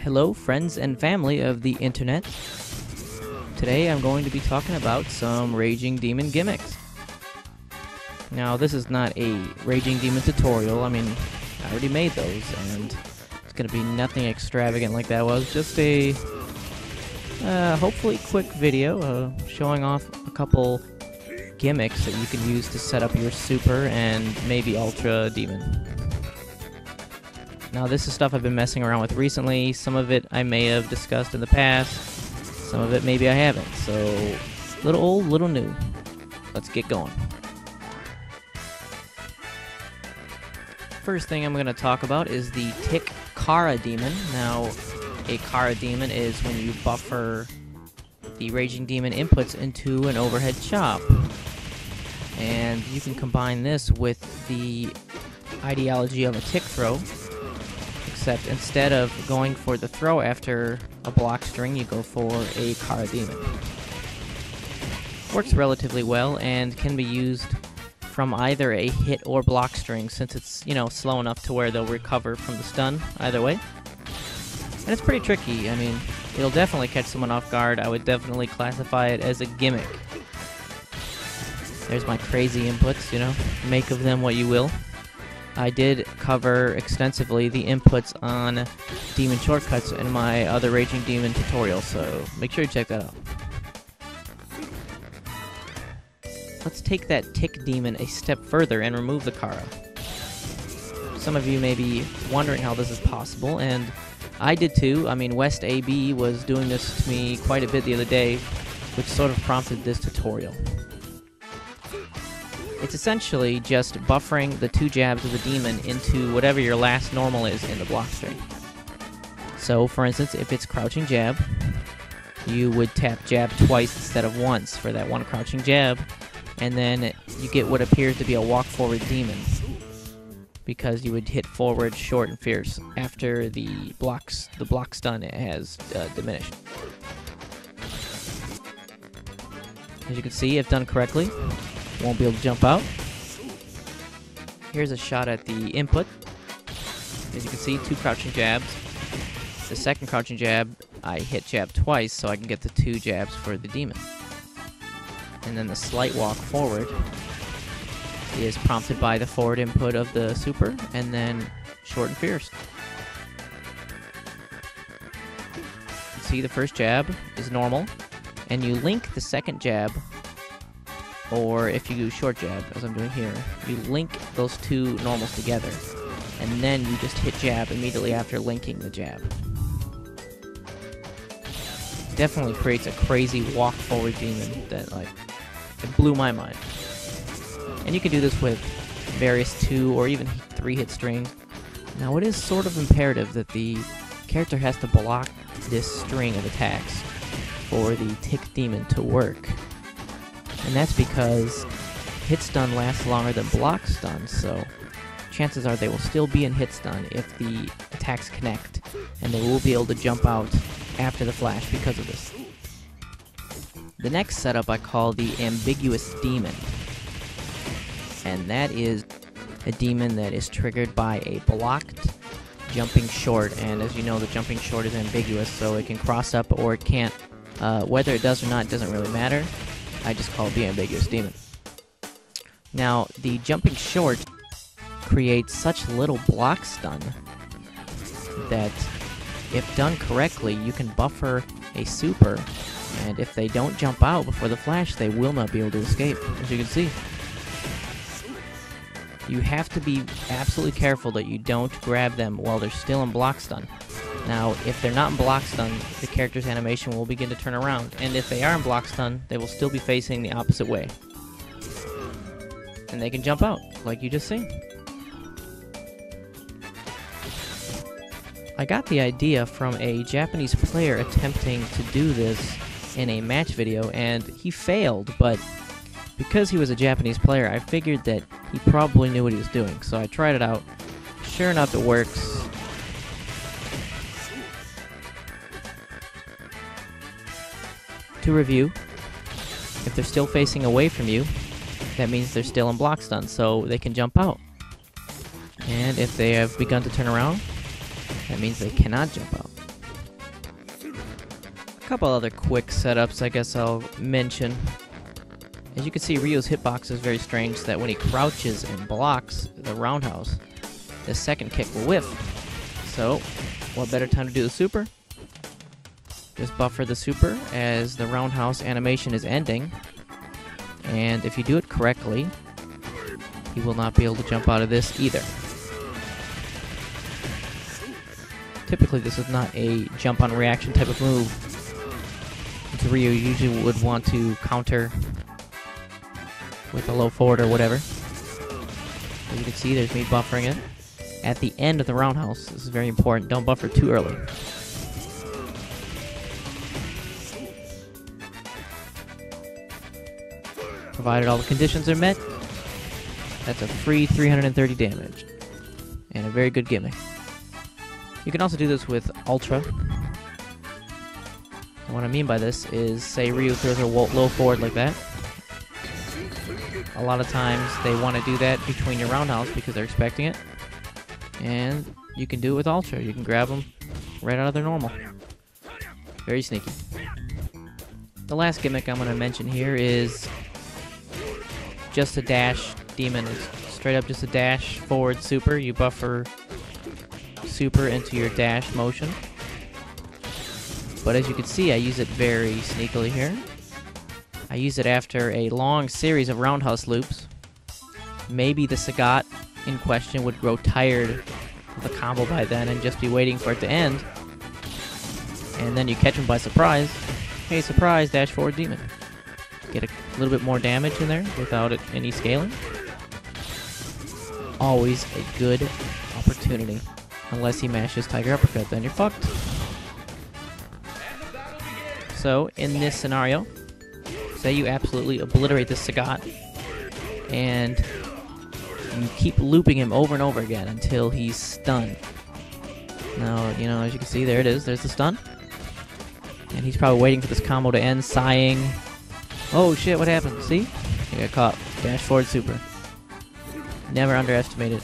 Hello, friends and family of the internet. Today I'm going to be talking about some Raging Demon gimmicks. Now, this is not a Raging Demon tutorial. I mean, I already made those, and it's going to be nothing extravagant like that was. Just a hopefully quick video showing off a couple gimmicks that you can use to set up your Super and maybe Ultra Demon. Now, this is stuff I've been messing around with recently. Some of it I may have discussed in the past. Some of it maybe I haven't. So, little old, little new. Let's get going. First thing I'm going to talk about is the Tick Kara Demon. Now, a Kara Demon is when you buffer the Raging Demon inputs into an overhead chop. And you can combine this with the ideology of a tick throw. Except instead of going for the throw after a block string, you go for a Kara Demon. Works relatively well and can be used from either a hit or block string, since it's, slow enough to where they'll recover from the stun either way. And it's pretty tricky. I mean, it'll definitely catch someone off guard. I would definitely classify it as a gimmick. There's my crazy inputs, make of them what you will. I did cover extensively the inputs on Demon Shortcuts in my other Raging Demon tutorial, so make sure you check that out. Let's take that Tick Demon a step further and remove the Kara. Some of you may be wondering how this is possible, and I did too. I mean, West AB was doing this to me quite a bit the other day, which sort of prompted this tutorial. It's essentially just buffering the two jabs of the demon into whatever your last normal is in the block string. So, for instance, if it's crouching jab, you would tap jab twice instead of once for that one crouching jab, and then you get what appears to be a walk forward demon, because you would hit forward, short, and fierce after the block stun has diminished. As you can see, if done correctly, won't be able to jump out. Here's a shot at the input. As you can see, two crouching jabs. The second crouching jab, I hit jab twice so I can get the two jabs for the demon. And then the slight walk forward is prompted by the forward input of the super, and then short and fierce. You can see the first jab is normal, and you link the second jab, or if you do short jab, as I'm doing here, you link those two normals together, and then you just hit jab immediately after linking the jab. Definitely creates a crazy walk forward demon that, it blew my mind. And you can do this with various 2 or even 3 hit strings. Now, it is sort of imperative that the character has to block this string of attacks for the Tick Demon to work. And that's because hit stun lasts longer than block stun, so chances are they will still be in hit stun if the attacks connect, and they will be able to jump out after the flash because of this. The next setup I call the Ambiguous Demon, and that is a demon that is triggered by a blocked jumping short, and as you know, the jumping short is ambiguous, so it can cross up or it can't. Whether it does or not doesn't really matter. I just call it the Ambiguous Demon. Now, the jumping short creates such little block stun that if done correctly, you can buffer a super, and if they don't jump out before the flash, they will not be able to escape, as you can see. You have to be absolutely careful that you don't grab them while they're still in block stun. Now, if they're not in block stun, the character's animation will begin to turn around, and if they are in block stun, they will still be facing the opposite way. And they can jump out, like you just seen. I got the idea from a Japanese player attempting to do this in a match video, and he failed, but because he was a Japanese player, I figured that he probably knew what he was doing, so I tried it out. Sure enough, it works. To review, if they're still facing away from you, that means they're still in block stun, so they can jump out. And if they have begun to turn around, that means they cannot jump out. couple other quick setups I guess I'll mention. As you can see, Ryu's hitbox is very strange, that when he crouches and blocks the roundhouse, the second kick will whiff. So, what better time to do the super? Just buffer the super as the roundhouse animation is ending. And if you do it correctly, he will not be able to jump out of this either. Typically, this is not a jump on reaction type of move. Ryu usually would want to counter with a low forward or whatever. As you can see, there's me buffering it. At the end of the roundhouse, this is very important, don't buffer too early. Provided all the conditions are met, that's a free 330 damage. And a very good gimmick. You can also do this with Ultra. And what I mean by this is, say Ryu throws a low forward like that. A lot of times they want to do that between your roundhouse because they're expecting it. And you can do it with Ultra. You can grab them right out of their normal. Very sneaky. The last gimmick I'm going to mention here is just a dash demon. It's straight up just a dash forward super. You buffer super into your dash motion. But as you can see, I use it very sneakily here. I use it after a long series of roundhouse loops. Maybe the Sagat in question would grow tired of the combo by then and just be waiting for it to end. And then you catch him by surprise. Hey, surprise, dash forward demon. Get a little bit more damage in there without any scaling. Always a good opportunity. Unless he mashes Tiger Uppercut, then you're fucked. So, in this scenario, say you absolutely obliterate this Sagat, and you keep looping him over and over again until he's stunned. Now, you know, as you can see, there it is. There's the stun. And he's probably waiting for this combo to end, sighing. Oh shit, what happened? See? You got caught. Dash forward super. Never underestimate it.